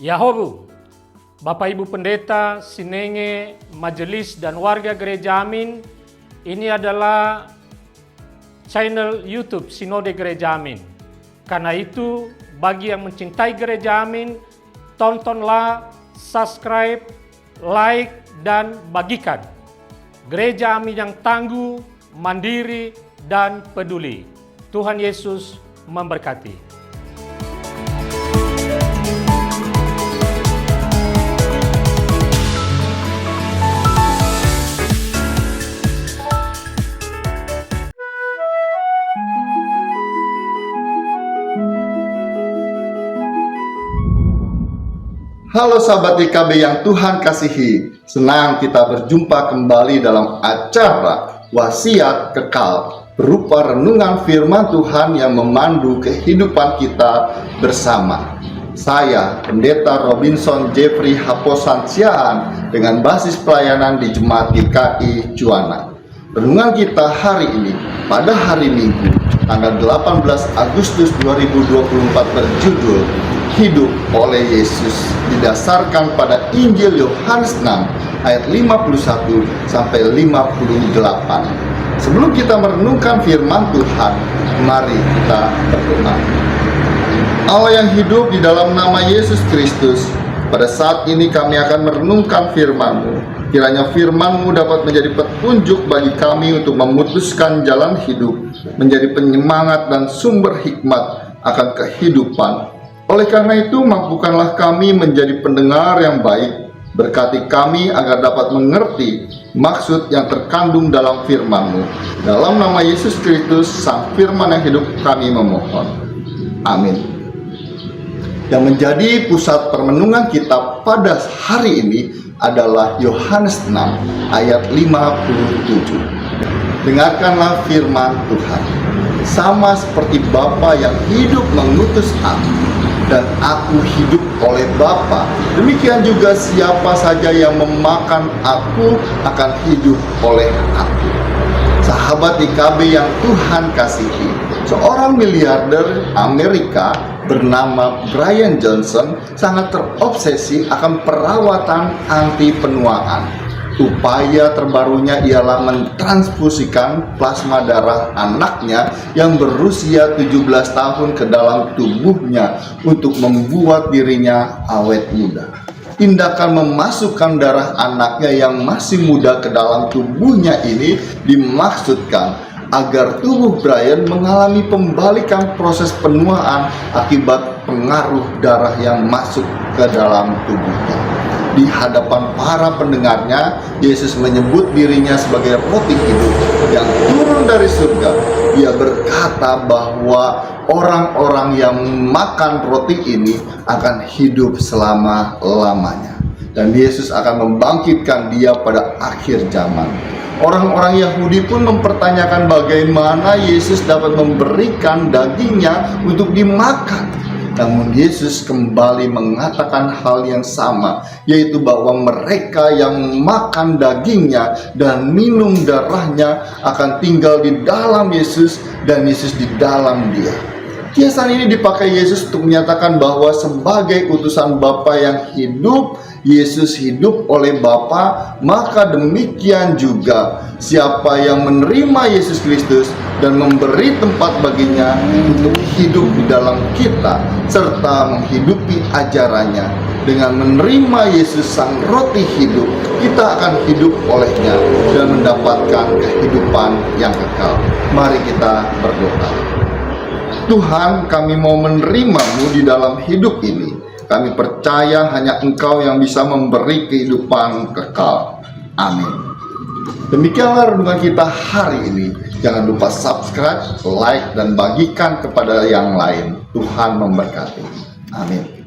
Yahobu, Bapak Ibu Pendeta, Sinenge, Majelis dan warga Gereja Amin, ini adalah channel YouTube Sinode Gereja Amin. Karena itu, bagi yang mencintai Gereja Amin, tontonlah, subscribe, like, dan bagikan. Gereja Amin yang tangguh, mandiri, dan peduli. Tuhan Yesus memberkati. Halo sahabat IKB yang Tuhan kasihi, senang kita berjumpa kembali dalam acara Wasiat Kekal, berupa renungan firman Tuhan yang memandu kehidupan kita bersama. Saya, Pendeta Robinson Jeffrey Haposan Siaan, dengan basis pelayanan di Jemaat GKI Juwana. Renungan kita hari ini, pada hari Minggu, tanggal 18 Agustus 2024 berjudul Hidup oleh Yesus, didasarkan pada Injil Yohanes 6 ayat 51 sampai 58. Sebelum kita merenungkan firman Tuhan, mari kita berdoa. Allah yang hidup, di dalam nama Yesus Kristus, pada saat ini kami akan merenungkan firman-Mu. Kiranya firman-Mu dapat menjadi petunjuk bagi kami untuk memutuskan jalan hidup, menjadi penyemangat dan sumber hikmat akan kehidupan. Oleh karena itu, mampukanlah kami menjadi pendengar yang baik. Berkati kami agar dapat mengerti maksud yang terkandung dalam firman-Mu. Dalam nama Yesus Kristus, Sang Firman yang hidup, kami memohon. Amin. Yang menjadi pusat permenungan kita pada hari ini adalah Yohanes 6 ayat 57. Dengarkanlah firman Tuhan. Sama seperti Bapa yang hidup mengutus aku, dan aku hidup oleh Bapa, demikian juga siapa saja yang memakan aku akan hidup oleh aku. Sahabat IKB yang Tuhan kasihi, seorang miliarder Amerika bernama Brian Johnson sangat terobsesi akan perawatan anti penuaan. Upaya terbarunya ialah mentransfusikan plasma darah anaknya yang berusia 17 tahun ke dalam tubuhnya untuk membuat dirinya awet muda. Tindakan memasukkan darah anaknya yang masih muda ke dalam tubuhnya ini dimaksudkan agar tubuh Brian mengalami pembalikan proses penuaan akibat pengaruh darah yang masuk ke dalam tubuhnya. Di hadapan para pendengarnya, Yesus menyebut dirinya sebagai roti hidup yang turun dari surga. Ia berkata bahwa orang-orang yang makan roti ini akan hidup selama-lamanya, dan Yesus akan membangkitkan dia pada akhir zaman. Orang-orang Yahudi pun mempertanyakan bagaimana Yesus dapat memberikan dagingnya untuk dimakan. Namun Yesus kembali mengatakan hal yang sama, yaitu bahwa mereka yang makan dagingnya dan minum darahnya akan tinggal di dalam Yesus dan Yesus di dalam dia. Kiasan ini dipakai Yesus untuk menyatakan bahwa sebagai utusan Bapa yang hidup, Yesus hidup oleh Bapa, maka demikian juga siapa yang menerima Yesus Kristus dan memberi tempat baginya untuk hidup di dalam kita serta menghidupi ajarannya. Dengan menerima Yesus Sang Roti Hidup, kita akan hidup olehnya dan mendapatkan kehidupan yang kekal. Mari kita berdoa. Tuhan, kami mau menerima-Mu di dalam hidup ini. Kami percaya hanya Engkau yang bisa memberi kehidupan kekal. Amin. Demikianlah renungan kita hari ini. Jangan lupa subscribe, like, dan bagikan kepada yang lain. Tuhan memberkati. Amin.